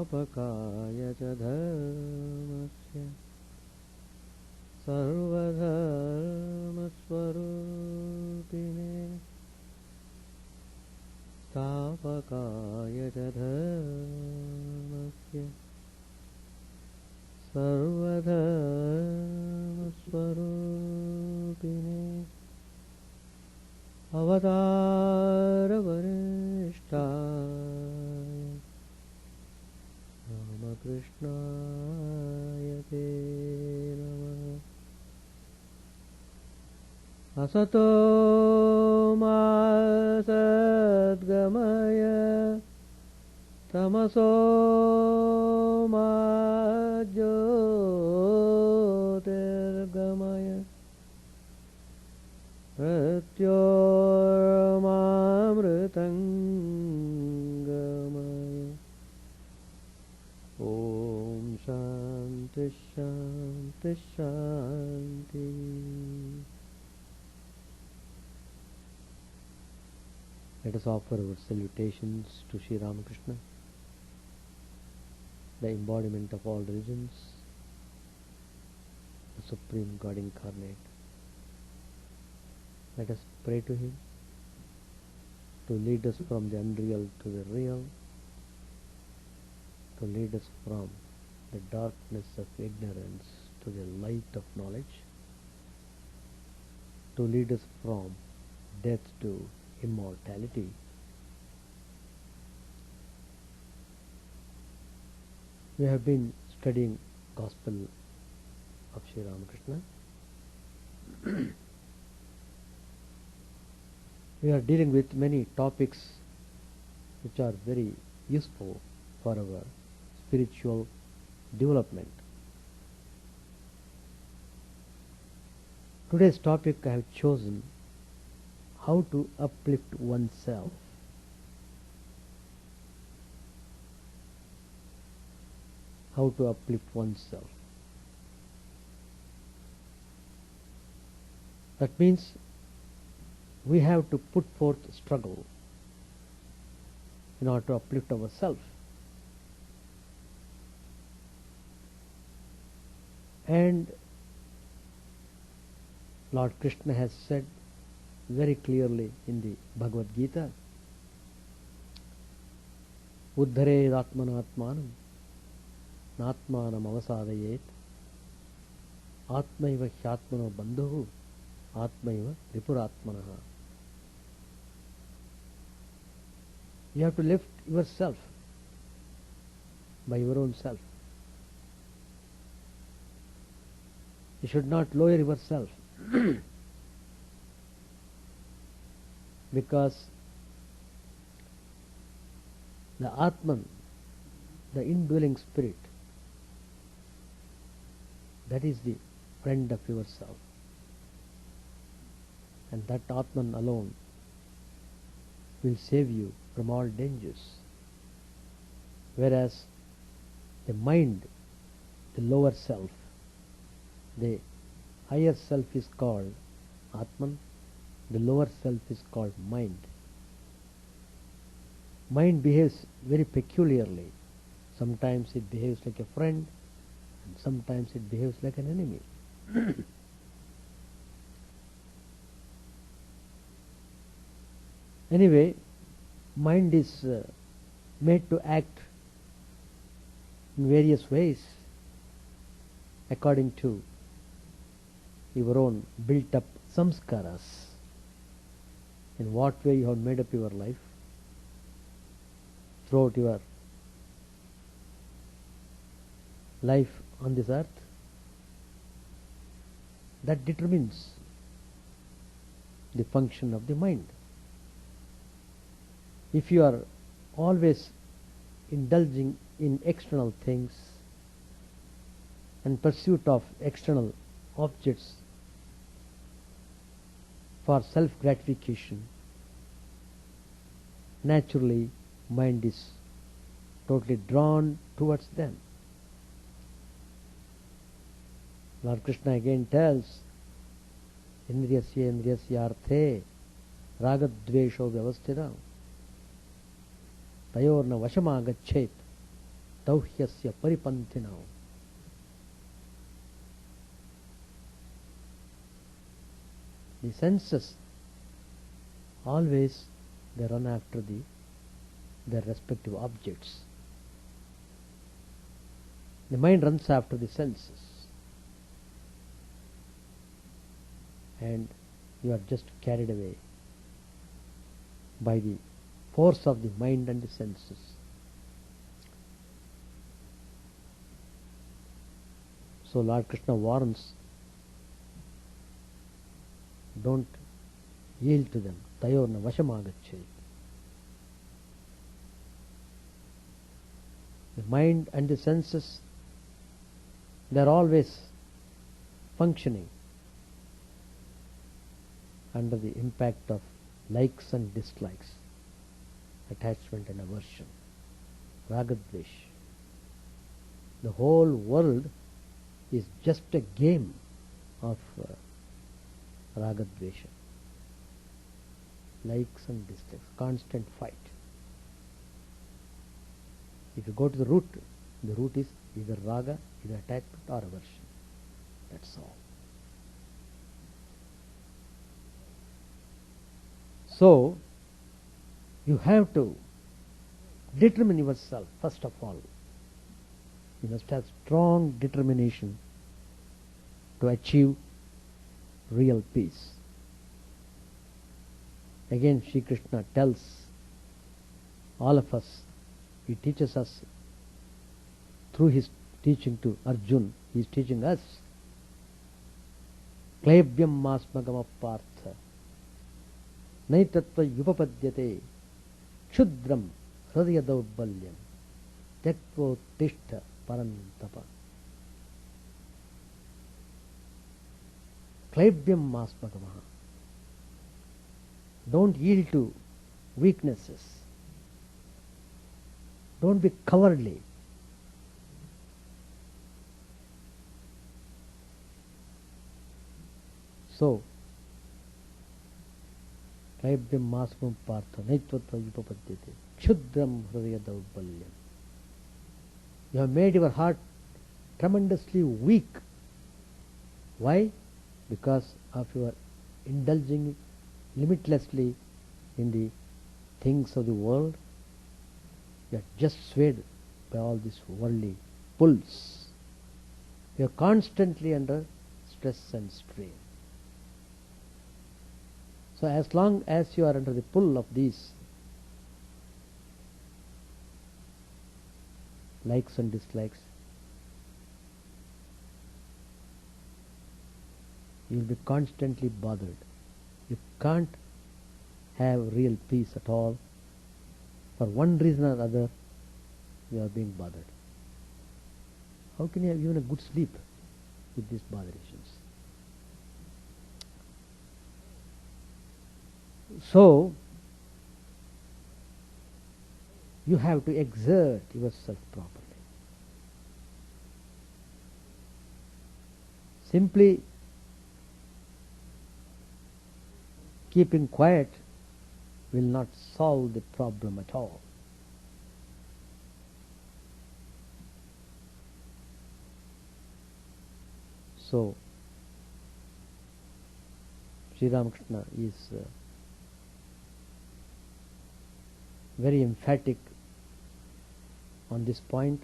स्थापकाय च धर्मस्य सर्वधर्मस्वरूपिणे स्थापकाय च धर्मस्य सर्वधर्मस्वरूपिणे अवतारवरिष्ठाय रामकृष्णाय ते नमः। असतो मा सद्गमय तमसो मा ज्योतिर्गमय मृत्योर्मामृतङ्गमय। ॐ शान्ति शान्ति शान्ति। Let us offer our salutations to Sri Ramakrishna, the embodiment of all religions, the Supreme God incarnate. Let us pray to Him to lead us from the unreal to the real, to lead us from the darkness of ignorance to the light of knowledge, to lead us from death to immortality. We have been studying Gospel of Sri Ramakrishna. We are dealing with many topics which are very useful for our spiritual development. Today's topic I have chosen: how to uplift oneself. How to uplift oneself. That means we have to put forth struggle in order to uplift ourselves. And Lord Krishna has said very clearly in the Bhagavad Gita, Uddhare atmanatmanam natmanam avasadayet atmaiva hyatmano bandhuhu atmaiva ripuratmanaha. You have to lift yourself by your own self. You should not lower yourself because the Atman, the indwelling spirit, that is the friend of yourself, and that Atman alone will save you from all dangers. Whereas the mind, the lower self, the higher self is called Atman, the lower self is called mind. Mind behaves very peculiarly. Sometimes it behaves like a friend, and sometimes it behaves like an enemy. Anyway, mind is made to act in various ways according to your own built up samskaras. In what way you have made up your life throughout your life on this earth, that determines the function of the mind. If you are always indulging in external things and pursuit of external objects for self-gratification, naturally mind is totally drawn towards them. Lord Krishna again tells, Indriyasya indriyasyarthe ragadvesho vyavasthitam tayorna vashamagachet tauhyasya paripanthinam. The senses always they run after their respective objects. The mind runs after the senses, and you are just carried away by the force of the mind and the senses. So Lord Krishna warns, don't yield to them. Tayorna vashamagacchai. The mind and the senses, they are always functioning under the impact of likes and dislikes, attachment and aversion, ragadvesh. The whole world is just a game of ragadvesha, likes and dislikes, constant fight. If you go to the root is either raga, either attachment or aversion. That's all. So, you have to determine yourself, first of all. You must have strong determination to achieve real peace. Again, Sri Krishna tells all of us, he teaches us through his teaching to Arjun, he is teaching us, Klebhyam masmagam partha naitatva yupapadyate kshudram hridaya daubbalyam tyaktva tishta parantapa. Klebhyam masmagamaha. Don't yield to weaknesses. Don't be cowardly. So, Klebhyam masmagam partha naitvatva yupapadyate kshudram hridaya daubbalyam. You have made your heart tremendously weak. Why? Because of your indulging limitlessly in the things of the world. You are just swayed by all these worldly pulls. You are constantly under stress and strain. So as long as you are under the pull of these likes and dislikes, you will be constantly bothered. You can't have real peace at all. For one reason or other, you are being bothered. How can you have even a good sleep with these botherations? So, you have to exert yourself properly. Simply keeping quiet will not solve the problem at all. So, Sri Ramakrishna is very emphatic on this point,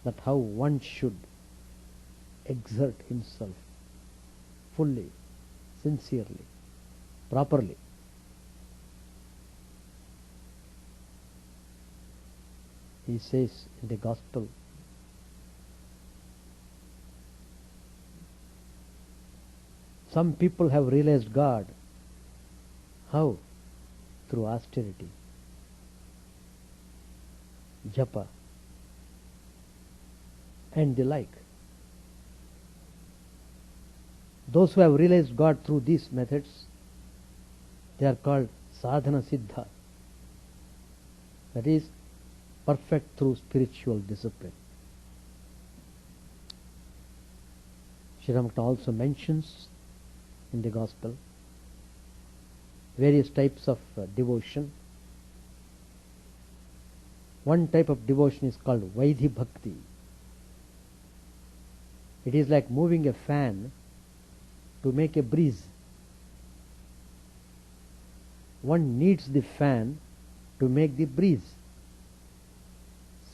that how one should exert himself fully, sincerely, properly. He says in the Gospel, some people have realized God. How? Through austerity, japa, and the like. Those who have realized God through these methods, they are called sadhana siddha. That is, perfect through spiritual discipline. Sri Ramakrishna also mentions in the Gospel various types of devotion. One type of devotion is called Vaidhi Bhakti. It is like moving a fan to make a breeze. One needs the fan to make the breeze.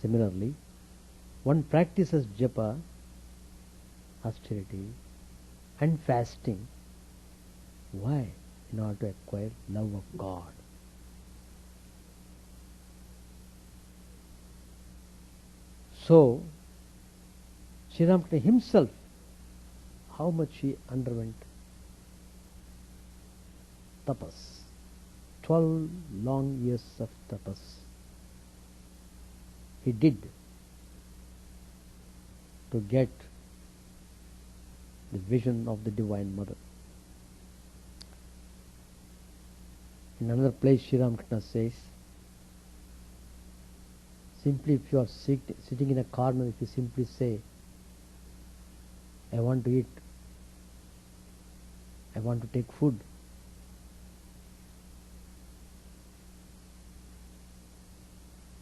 Similarly, one practices japa, austerity, and fasting. Why? In order to acquire love of God. So, Sri Ramakrishna himself, how much he underwent tapas. 12 long years of tapas he did to get the vision of the Divine Mother. In another place, Sri Ramakrishna says, simply if you are sitting in a corner, if you simply say, I want to eat, I want to take food,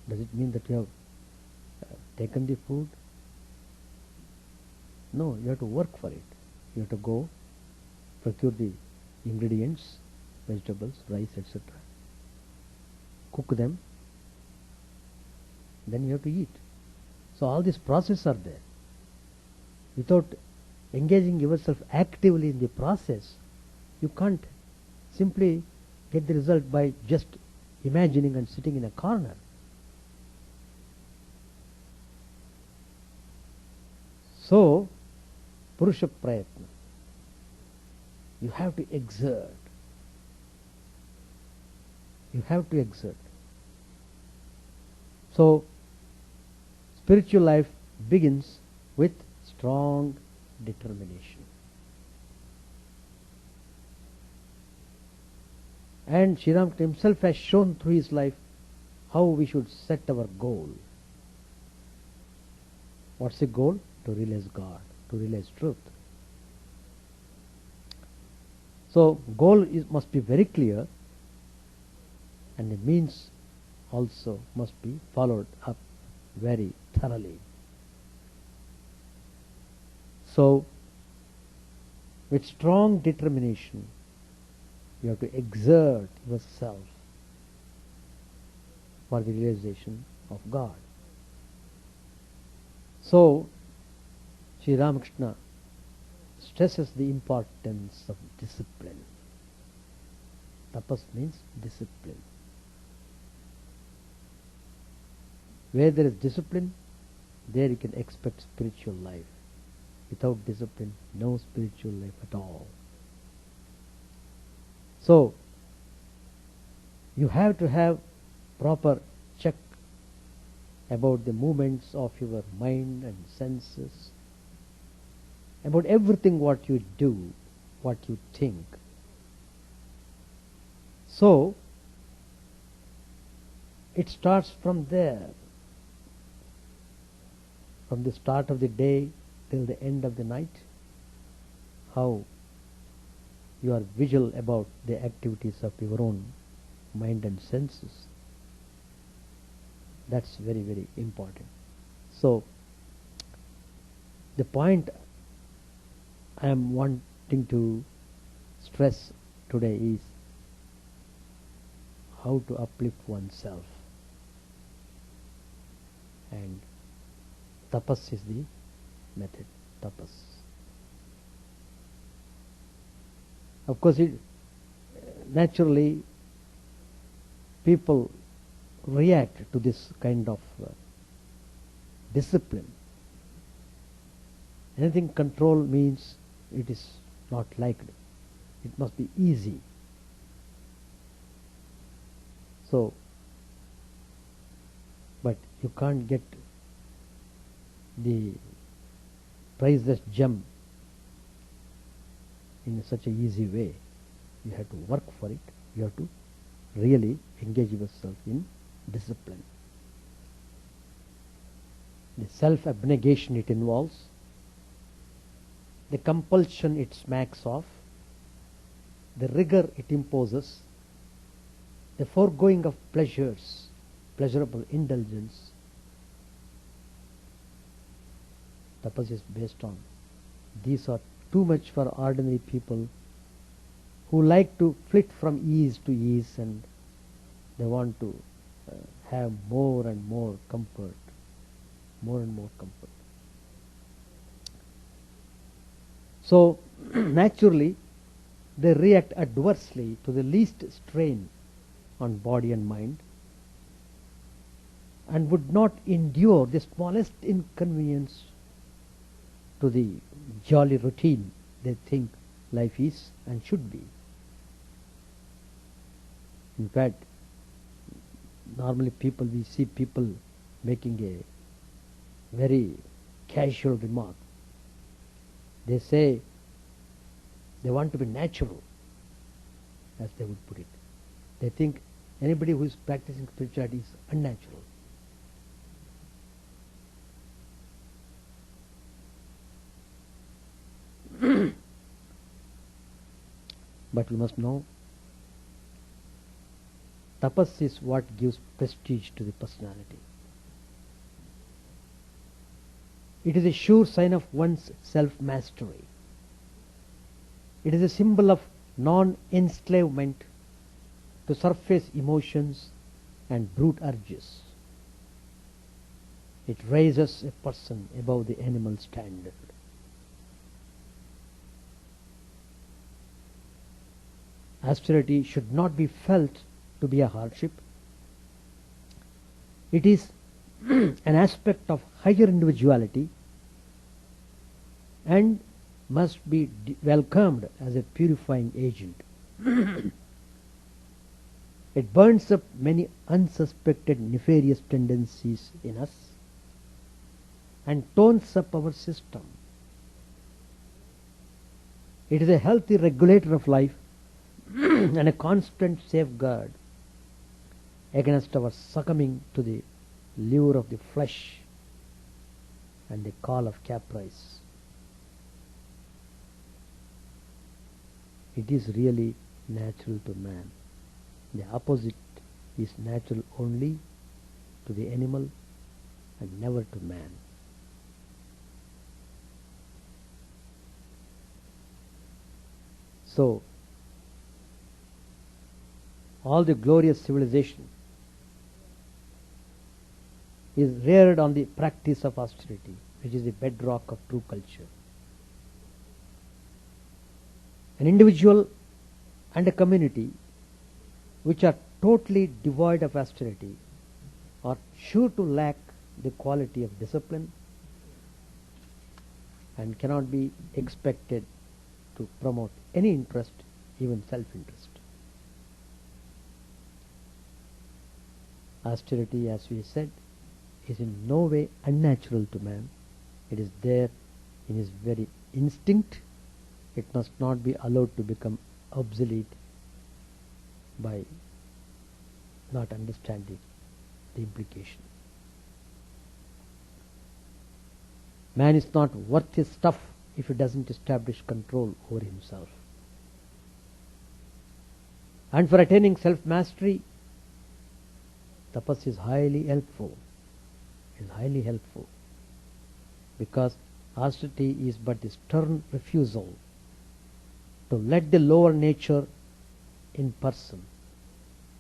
does it mean that you have taken the food? No, you have to work for it. You have to go procure the ingredients, vegetables, rice, etc. Cook them, then you have to eat. So all these processes are there. Without engaging yourself actively in the process, you can't simply get the result by just imagining and sitting in a corner. So, Purusha Prayatna. You have to exert. You have to exert. So, spiritual life begins with strong determination. And Sri Ramakrishna himself has shown through his life how we should set our goal. What's the goal? To realize God, to realize truth. So, goal must be very clear, and the means also must be followed up very thoroughly. So, with strong determination, you have to exert yourself for the realization of God. So, Sri Ramakrishna stresses the importance of discipline. Tapas means discipline. Where there is discipline, there you can expect spiritual life. Without discipline, no spiritual life at all. So, you have to have proper check about the movements of your mind and senses, about everything what you do, what you think. So, it starts from there. From the start of the day till the end of the night, how you are vigilant about the activities of your own mind and senses. That's very, very important. So, the point I am wanting to stress today is how to uplift oneself. And tapas is the method. Tapas. Of course, naturally, people react to this kind of discipline. Anything control means it is not likely. It must be easy. So, but you can't get the priceless gem in such an easy way. You have to work for it. You have to really engage yourself in discipline. The self-abnegation it involves, the compulsion it smacks of, the rigor it imposes, the foregoing of pleasures pleasurable indulgence. Tapas is based on. These are too much for ordinary people who like to flit from ease to ease, and they want to have more and more comfort, more and more comfort. So naturally they react adversely to the least strain on body and mind, and would not endure the smallest inconvenience to the jolly routine they think life is and should be. In fact, normally we see people making a very casual remark. They say they want to be natural, as they would put it. They think anybody who is practicing spirituality is unnatural. But we must know, tapas is what gives prestige to the personality. It is a sure sign of one's self-mastery. It is a symbol of non-enslavement to surface emotions and brute urges. It raises a person above the animal standard. Austerity should not be felt to be a hardship. It is an aspect of higher individuality and must be welcomed as a purifying agent. It burns up many unsuspected nefarious tendencies in us and tones up our system. It is a healthy regulator of life and a constant safeguard against our succumbing to the lure of the flesh and the call of caprice. It is really natural to man. The opposite is natural only to the animal and never to man. So, all the glorious civilization is reared on the practice of austerity, which is the bedrock of true culture. An individual and a community which are totally devoid of austerity are sure to lack the quality of discipline and cannot be expected to promote any interest, even self-interest. Austerity, as we said, is in no way unnatural to man. It is there in his very instinct. It must not be allowed to become obsolete by not understanding the implication. Man is not worth his stuff if he doesn't establish control over himself. And for attaining self-mastery, tapas is highly helpful. Because austerity is but the stern refusal to let the lower nature in person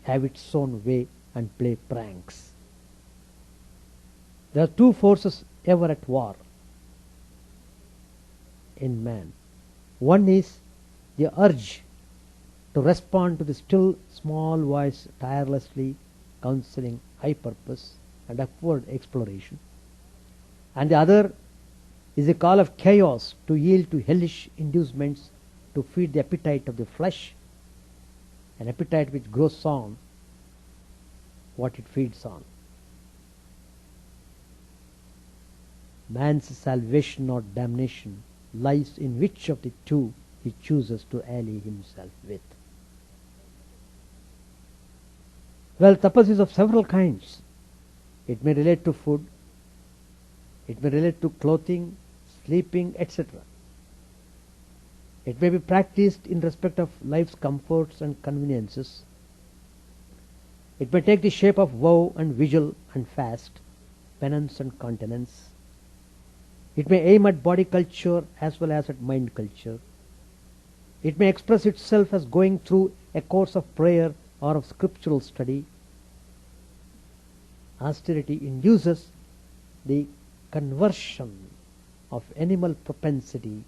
have its own way and play pranks. There are two forces ever at war in man. One is the urge to respond to the still small voice tirelessly counseling high purpose and upward exploration, and the other is a call of chaos to yield to hellish inducements to feed the appetite of the flesh, an appetite which grows on what it feeds on. Man's salvation or damnation lies in which of the two he chooses to ally himself with. Well, tapas is of several kinds. It may relate to food, it may relate to clothing, sleeping, etc. It may be practiced in respect of life's comforts and conveniences. It may take the shape of vow and vigil and fast, penance and continence. It may aim at body culture as well as at mind culture. It may express itself as going through a course of prayer or of scriptural study. Austerity induces the conversion of animal propensity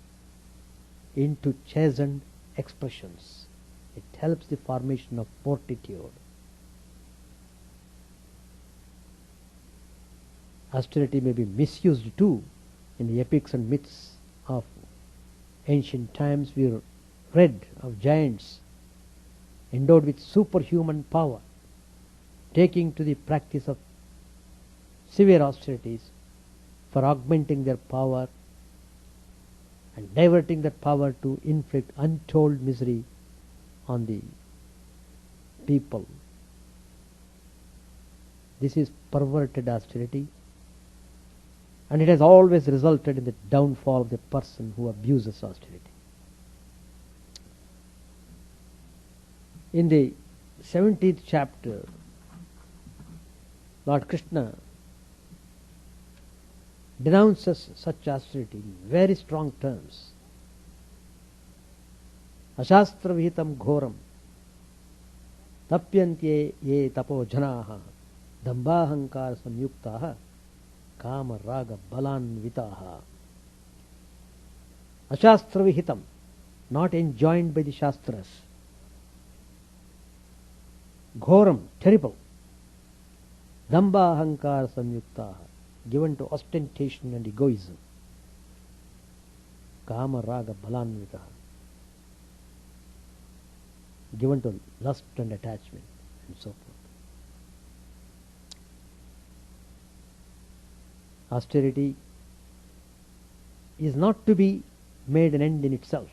into chastened expressions. It helps the formation of fortitude. Austerity may be misused too. In the epics and myths of ancient times, we read of giants endowed with superhuman power, taking to the practice of severe austerities for augmenting their power and diverting that power to inflict untold misery on the people. This is perverted austerity, and it has always resulted in the downfall of the person who abuses austerity. In the 17th chapter, Lord Krishna denounces such austerity in very strong terms. Ashastra vihitam ghoram tapyantye ye tapo janaha dambhahankara samyuktaha kama raga balanvitaha. Ashastra vihitam, not enjoined by the Shastras. Ghoram, terrible. Dambhahankara samyuktaha, given to ostentation and egoism. Kama raga balanvitaha, given to lust and attachment, and so forth. Austerity is not to be made an end in itself.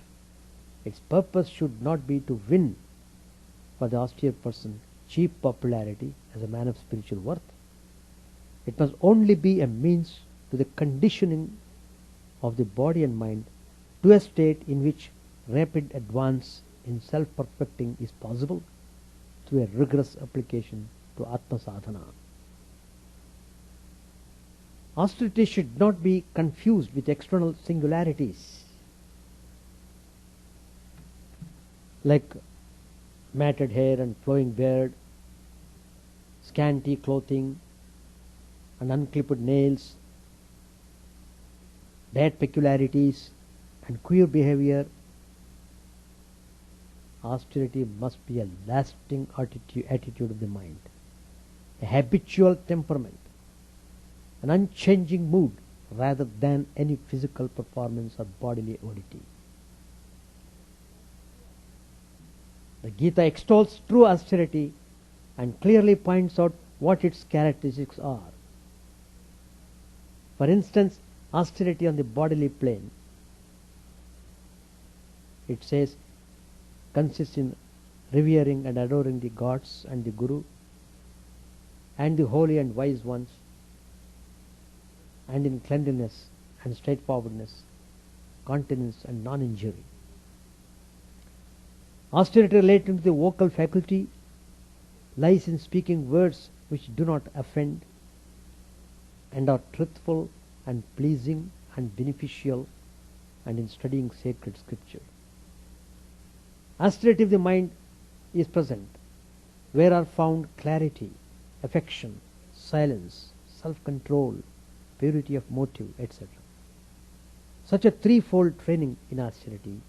Its purpose should not be to win for the austere person cheap popularity as a man of spiritual worth. It must only be a means to the conditioning of the body and mind to a state in which rapid advance in self-perfecting is possible through a rigorous application to Atma Sadhana. Austerity should not be confused with external singularities like matted hair and flowing beard, scanty clothing and unclipped nails, bad peculiarities and queer behavior. Austerity must be a lasting attitude of the mind, a habitual temperament, an unchanging mood rather than any physical performance or bodily oddity. The Gita extols true austerity and clearly points out what its characteristics are. For instance, austerity on the bodily plane, it says, consists in revering and adoring the gods and the Guru and the holy and wise ones, and in cleanliness and straightforwardness, continence and non-injury. Austerity relating to the vocal faculty lies in speaking words which do not offend and are truthful and pleasing and beneficial, and in studying sacred scripture. Austerity of the mind is present where are found clarity, affection, silence, self-control, purity of motive, etc. Such a threefold training in austerity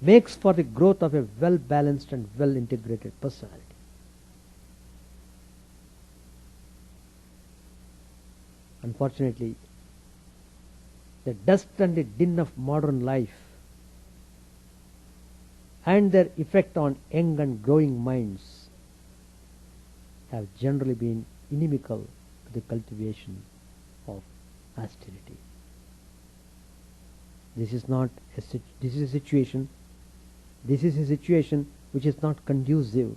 makes for the growth of a well-balanced and well-integrated personality. Unfortunately, the dust and the din of modern life and their effect on young and growing minds have generally been inimical to the cultivation of austerity. This is a situation which is not conducive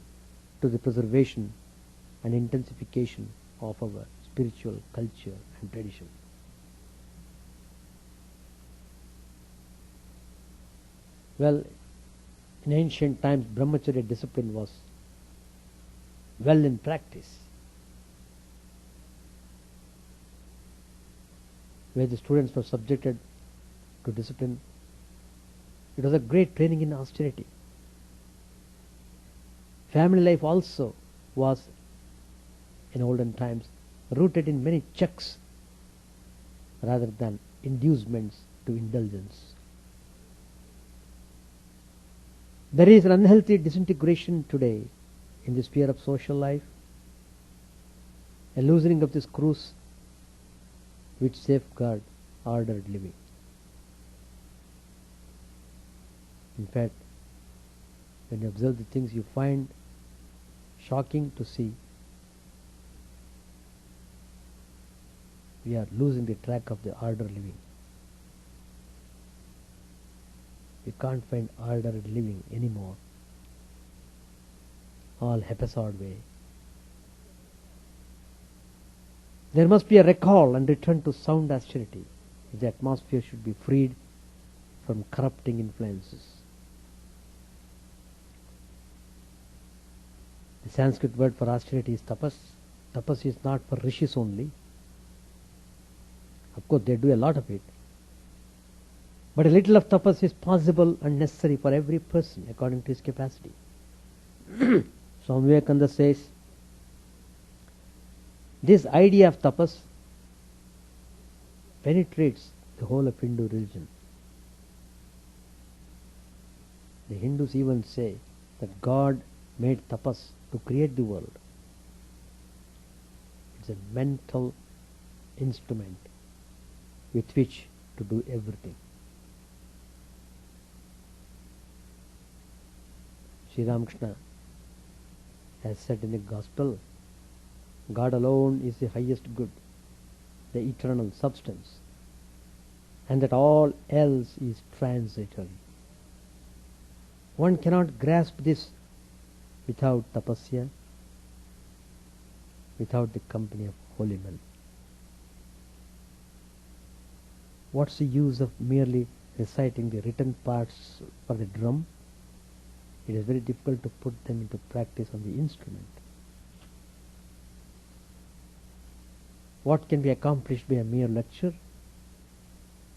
to the preservation and intensification of our spiritual culture and tradition. Well, in ancient times, brahmacharya discipline was well in practice, where the students were subjected to discipline. It was a great training in austerity. Family life also was, in olden times, rooted in many checks rather than inducements to indulgence. There is an unhealthy disintegration today in the sphere of social life, a loosening of the screws which safeguard ordered living. In fact, when you observe the things, you find shocking to see we are losing the track of the order living. We can't find ordered living anymore. All haphazard way. There must be a recall and return to sound austerity if the atmosphere should be freed from corrupting influences. The Sanskrit word for austerity is tapas. Tapas is not for rishis only. Of course, they do a lot of it. But a little of tapas is possible and necessary for every person according to his capacity. Swami Vivekananda says, this idea of tapas penetrates the whole of Hindu religion. The Hindus even say that God made tapas to create the world. It's a mental instrument with which to do everything. Sri Ramakrishna has said in the Gospel, God alone is the highest good, the eternal substance, and that all else is transitory. One cannot grasp this without tapasya, without the company of holy men. What's the use of merely reciting the written parts for the drum? It is very difficult to put them into practice on the instrument. What can be accomplished by a mere lecture?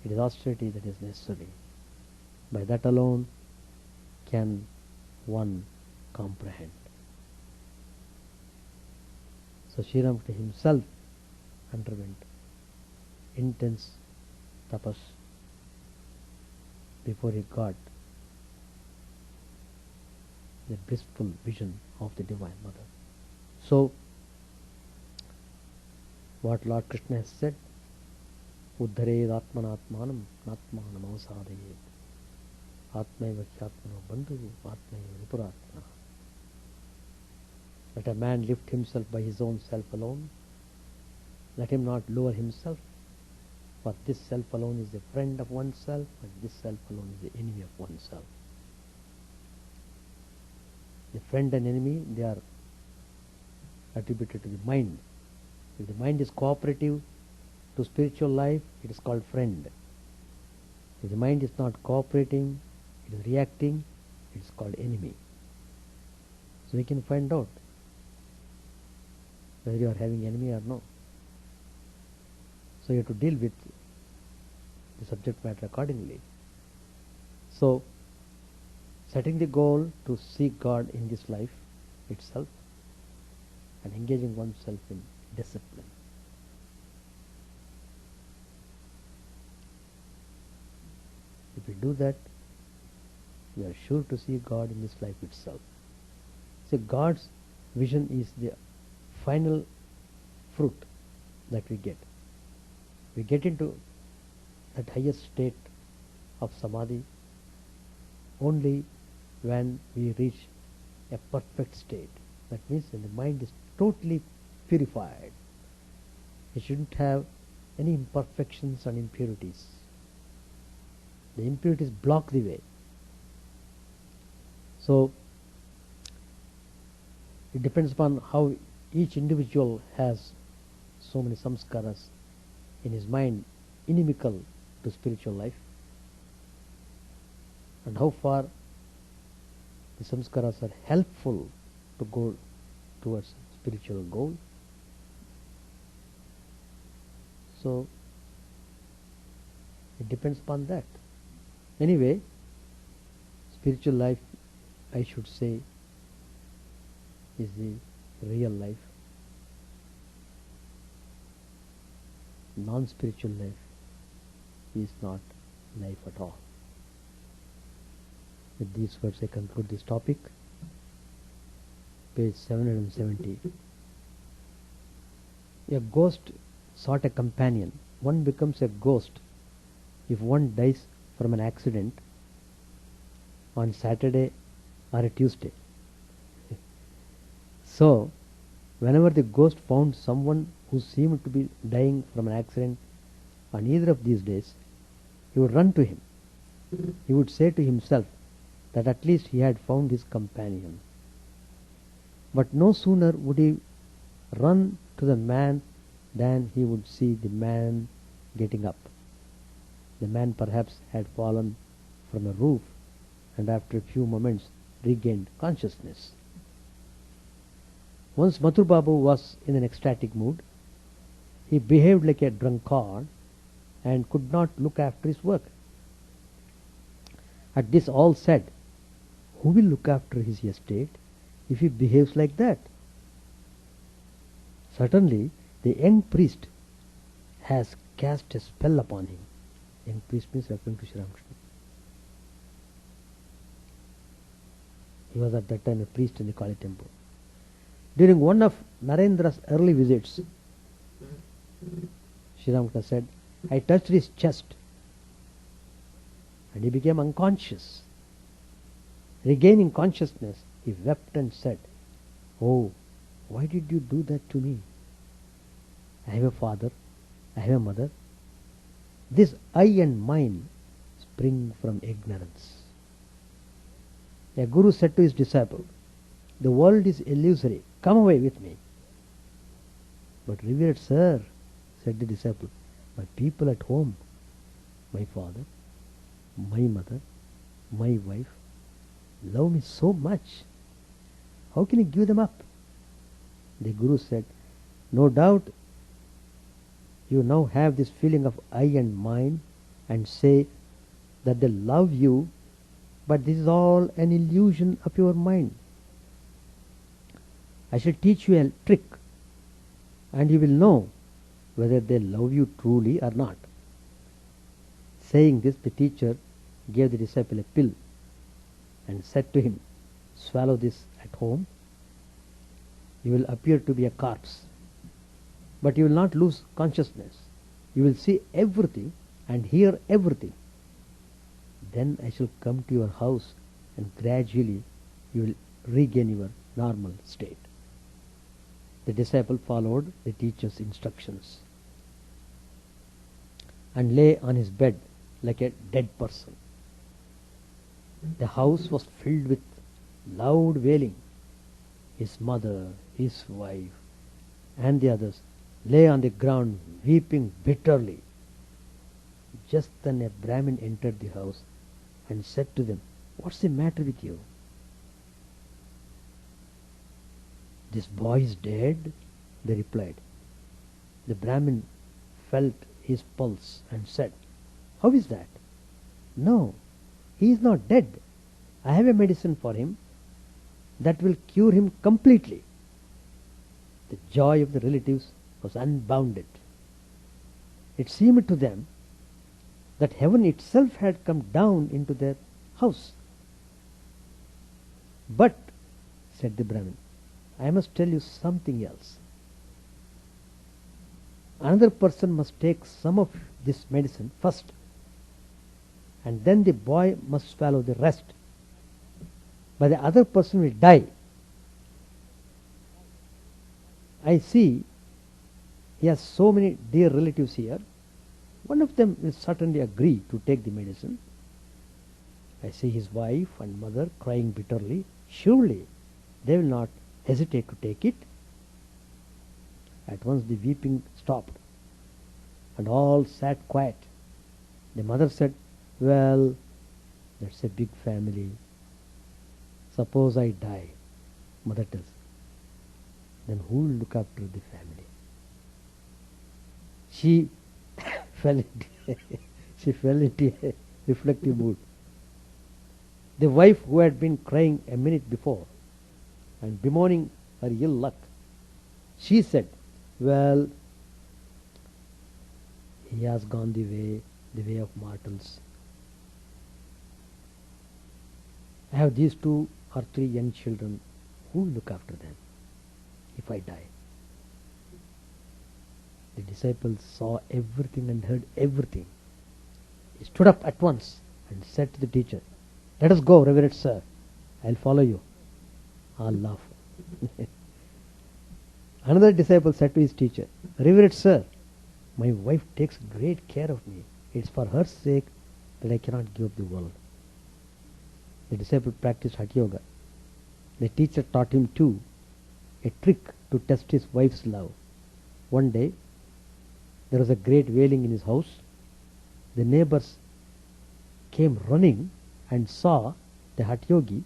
It is austerity that is necessary. By that alone can one comprehend. So Sri Ramakrishna himself underwent intense tapas before he got the blissful vision of the Divine Mother. So, what Lord Krishna has said, Uddhared Atmanatmanam Natmanam Avasadayed Atmaiva Hyatmano Bandhu Atmaiva Ripuratmana. Let a man lift himself by his own self alone. Let him not lower himself, for this self alone is the friend of oneself, and this self alone is the enemy of oneself. The friend and enemy, they are attributed to the mind. If the mind is cooperative to spiritual life, it is called friend. If the mind is not cooperating, it is reacting, it is called enemy. So we can find out whether you are having enemy or no. So you have to deal with the subject matter accordingly. So, setting the goal to seek God in this life itself and engaging oneself in discipline. If we do that, we are sure to see God in this life itself. See, God's vision is the final fruit that we get. We get into that highest state of samadhi only when we reach a perfect state. That means when the mind is totally purified. It shouldn't have any imperfections and impurities. The impurities block the way. So it depends upon how each individual has so many samskaras in his mind inimical to spiritual life, and how far the samskaras are helpful to go towards spiritual goal. So it depends upon that. Anyway, spiritual life, I should say, is the real life. Non-spiritual life is not life at all. With these words I conclude this topic. Page 770. A ghost sought a companion. One becomes a ghost if one dies from an accident on Saturday or a Tuesday. So, whenever the ghost found someone who seemed to be dying from an accident on either of these days, he would run to him. He would say to himself that at least he had found his companion. But no sooner would he run to the man than he would see the man getting up. The man perhaps had fallen from a roof and after a few moments regained consciousness. Once Mathur Babu was in an ecstatic mood. He behaved like a drunkard and could not look after his work. At this all said, who will look after his estate if he behaves like that? Certainly the young priest has cast a spell upon him. Young priest means referring to Sri Ramakrishna. He was at that time a priest in the Kali temple. During one of Narendra's early visits, Sri Ramakrishna said, I touched his chest and he became unconscious. Regaining consciousness, he wept and said, oh, why did you do that to me? I have a father, I have a mother. This I and mine spring from ignorance. A guru said to his disciple, the world is illusory, come away with me. But revered sir, said the disciple, my people at home, my father, my mother, my wife, love me so much. How can you give them up? The Guru said, no doubt you now have this feeling of I and mine and say that they love you, but this is all an illusion of your mind. I shall teach you a trick and you will know whether they love you truly or not. Saying this, the teacher gave the disciple a pill and said to him, swallow this at home. You will appear to be a corpse, but you will not lose consciousness. You will see everything and hear everything. Then I shall come to your house and gradually you will regain your normal state. The disciple followed the teacher's instructions and lay on his bed like a dead person. The house was filled with loud wailing. His mother, his wife, and the others lay on the ground weeping bitterly. Just then a Brahmin entered the house and said to them, what's the matter with you? This boy is dead, they replied. The Brahmin felt his pulse and said, how is that? No, he is not dead. I have a medicine for him that will cure him completely. The joy of the relatives was unbounded. It seemed to them that heaven itself had come down into their house. But, said the Brahmin, I must tell you something else. Another person must take some of this medicine first, and then the boy must swallow the rest. But the other person will die. I see he has so many dear relatives here. One of them will certainly agree to take the medicine. I see his wife and mother crying bitterly. Surely they will not hesitate to take it. At once the weeping stopped and all sat quiet. The mother said, well, that's a big family. Suppose I die, mother tells. then who will look after the family? She fell into she fell into a reflective mood. The wife, who had been crying a minute before and bemoaning her ill luck, she said, "Well, he has gone the way of mortals. I have these 2 or 3 young children. Who will look after them if I die?" The disciples saw everything and heard everything. He stood up at once and said to the teacher, "Let us go, Reverend Sir. I'll follow you." All laugh. Another disciple said to his teacher, "Reverend Sir, my wife takes great care of me. It's for her sake that I cannot give up the world." The disciple practiced Hatha Yoga. The teacher taught him too a trick to test his wife's love. One day, there was a great wailing in his house. The neighbors came running and saw the Hatha Yogi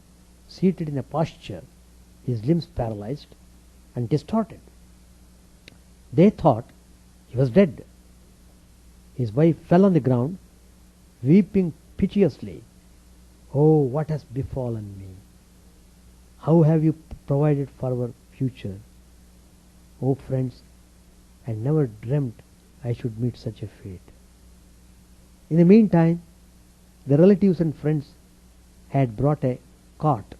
seated in a posture, his limbs paralyzed and distorted. They thought he was dead. His wife fell on the ground, weeping piteously. "Oh, what has befallen me? How have you provided for our future? Oh, friends, I never dreamt I should meet such a fate." In the meantime, the relatives and friends had brought a cart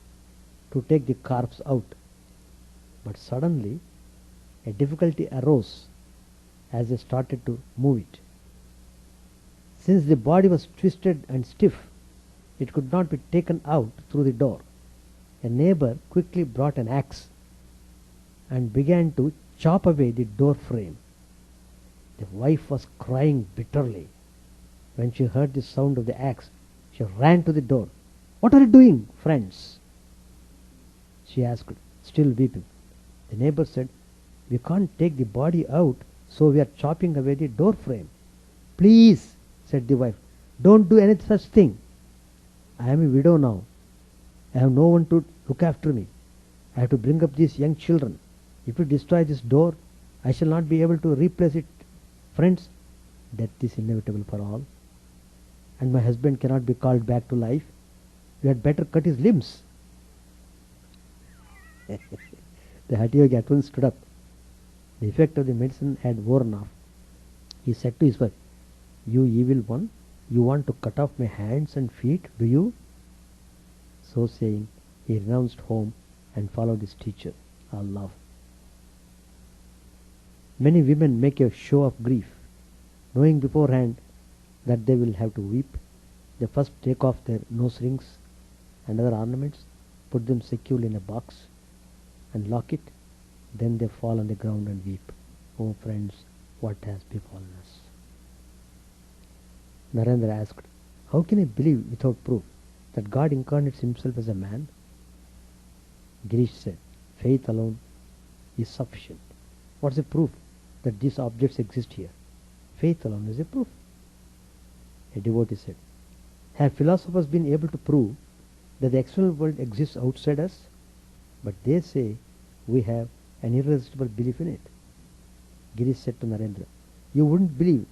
to take the corpse out. But suddenly, a difficulty arose as they started to move it. Since the body was twisted and stiff, it could not be taken out through the door. A neighbor quickly brought an axe and began to chop away the door frame. The wife was crying bitterly. When she heard the sound of the axe, she ran to the door. "What are you doing, friends?" she asked, still weeping. The neighbor said, "We can't take the body out, so we are chopping away the door frame." "Please," said the wife, "don't do any such thing. I am a widow now. I have no one to look after me. I have to bring up these young children. If you destroy this door, I shall not be able to replace it. Friends, death is inevitable for all, and my husband cannot be called back to life. You had better cut his limbs." The Hatha Yogi at once stood up. The effect of the medicine had worn off. He said to his wife, "You evil one, you want to cut off my hands and feet, do you?" So saying, he renounced home and followed his teacher. All laugh. Many women make a show of grief, knowing beforehand that they will have to weep. They first take off their nose rings and other ornaments, put them securely in a box, and lock it. Then they fall on the ground and weep. "Oh friends, what has befallen us?" Narendra asked, "How can I believe without proof that God incarnates himself as a man?" Girish said, "Faith alone is sufficient. What's the proof that these objects exist here?" "Faith alone is a proof." A devotee said, "Have philosophers been able to prove that the external world exists outside us? But they say we have an irresistible belief in it." Girish said to Narendra, "You wouldn't believe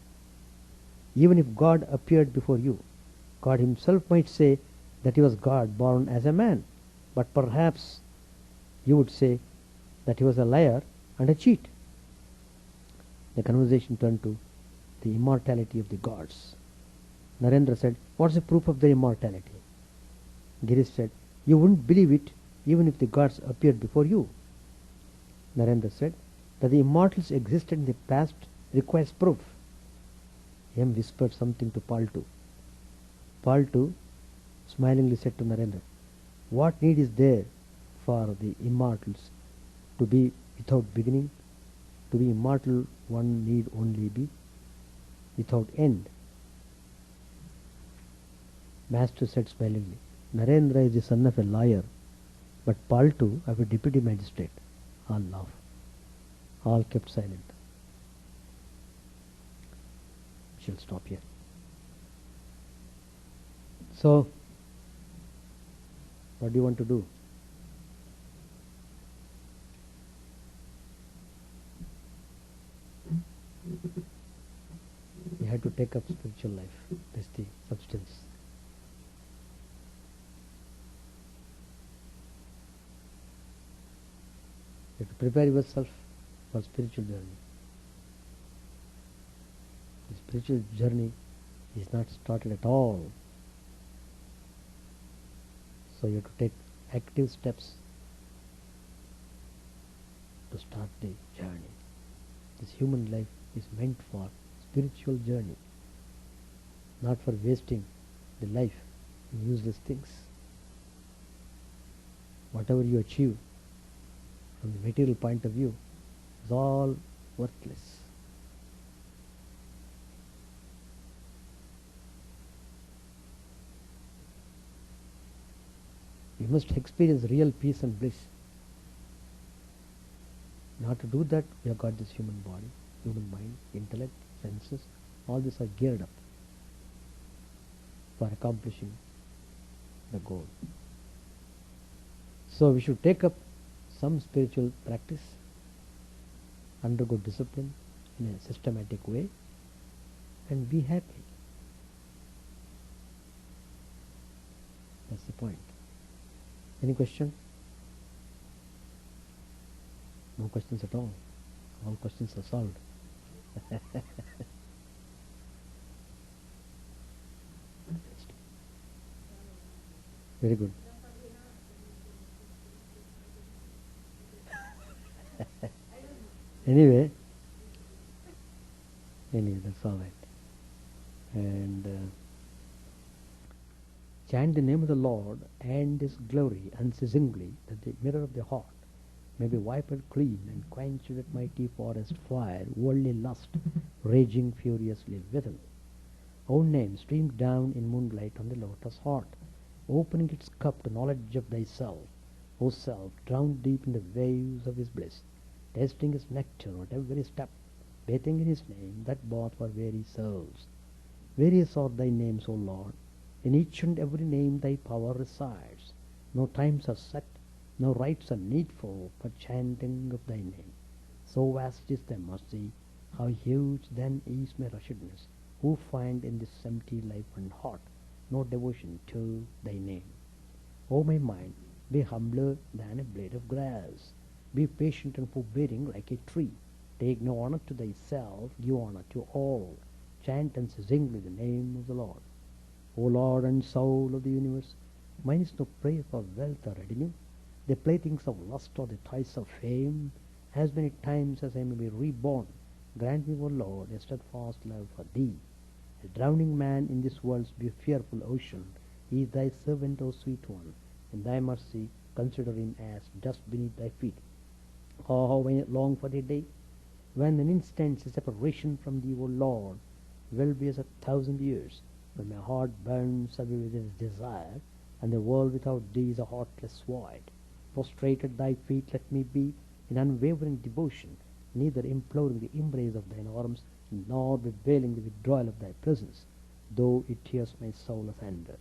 even if God appeared before you. God himself might say that he was God born as a man, but perhaps you would say that he was a liar and a cheat." The conversation turned to the immortality of the gods. Narendra said, "What's the proof of their immortality?" Girish said, "You wouldn't believe it even if the gods appeared before you." Narendra said, "That the immortals existed in the past requires proof." M whispered something to Paltu. Paltu smilingly said to Narendra, "What need is there for the immortals to be without beginning? To be immortal, one need only be without end." Master said smilingly, "Narendra is the son of a lawyer, but Paltu of a deputy magistrate." All laughed. All kept silent. We shall stop here. So, what do you want to do? to take up spiritual life. That's the substance. You have to prepare yourself for spiritual journey. The spiritual journey is not started at all. So you have to take active steps to start the journey. This human life is meant for spiritual journey, not for wasting the life in useless things. Whatever you achieve from the material point of view is all worthless. You must experience real peace and bliss. Now to do that, we have got this human body, human mind, intellect, senses, all these are geared up for accomplishing the goal. So we should take up some spiritual practice, undergo discipline in a systematic way, and be happy. That's the point. Any question? No questions at all. All questions are solved. Very good. Anyway, that's all right. And chant the name of the Lord and His glory unceasingly, that the mirror of the heart may be wiped clean and quenched at mighty forest fire, worldly lust raging furiously within. Own name streamed down in moonlight on the lotus heart, opening its cup to knowledge of thyself, O self, drowned deep in the waves of His bliss, tasting His nectar at every step, bathing in His name that bought for weary souls. Various are thy names, O Lord, in each and every name thy power resides. No times are set, no rites are needful for chanting of thy name. So vast is thy mercy, how huge then is my wretchedness, who find in this empty life and heart no devotion to thy name. O my mind, be humbler than a blade of grass. Be patient and forbearing like a tree. Take no honor to thyself, give honor to all. Chant unceasingly the name of the Lord. O Lord and soul of the universe, mine is no prayer for wealth or revenue, the playthings of lust or the toys of fame. As many times as I may be reborn, grant me, O Lord, a steadfast love for thee. A drowning man in this world's fearful ocean, he is thy servant, O sweet one. In thy mercy, consider him as dust beneath thy feet. Oh, how I long for the day when an instant's separation from thee, O Lord, will be as 1,000 years, when my heart burns away with its desire, and the world without thee is a heartless void. Prostrate at thy feet let me be, in unwavering devotion, neither imploring the embrace of thine arms, nor bewailing the withdrawal of thy presence, though it tears my soul asunder.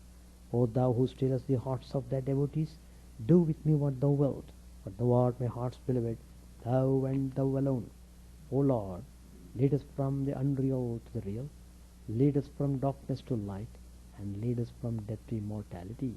O thou who steelest the hearts of thy devotees, do with me what thou wilt, for thou art my heart's beloved, thou and thou alone. O Lord, lead us from the unreal to the real, lead us from darkness to light, and lead us from death to immortality.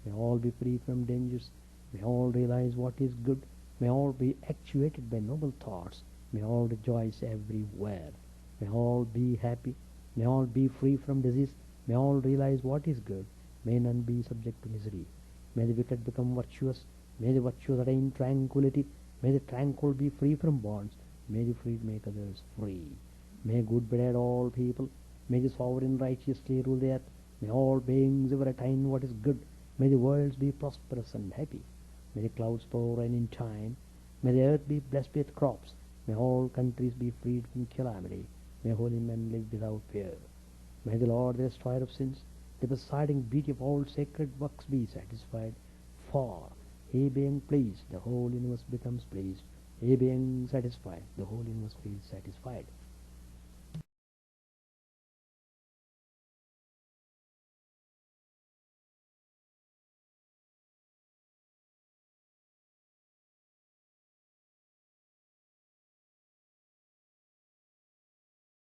May all be free from dangers, may all realize what is good, may all be actuated by noble thoughts, may all rejoice everywhere, may all be happy, may all be free from disease, may all realize what is good, may none be subject to misery. May the wicked become virtuous, may the virtuous attain tranquility, may the tranquil be free from bonds, may the freed make others free. May good betide all people, may the sovereign righteously rule the earth, may all beings ever attain what is good, may the worlds be prosperous and happy, may the clouds pour rain in time, may the earth be blessed with crops, may all countries be freed from calamity, may holy men live without fear. May the Lord, the destroyer of sins, the presiding beauty of all sacred works, be satisfied, for he being pleased, the whole universe becomes pleased, he being satisfied, the whole universe feels satisfied.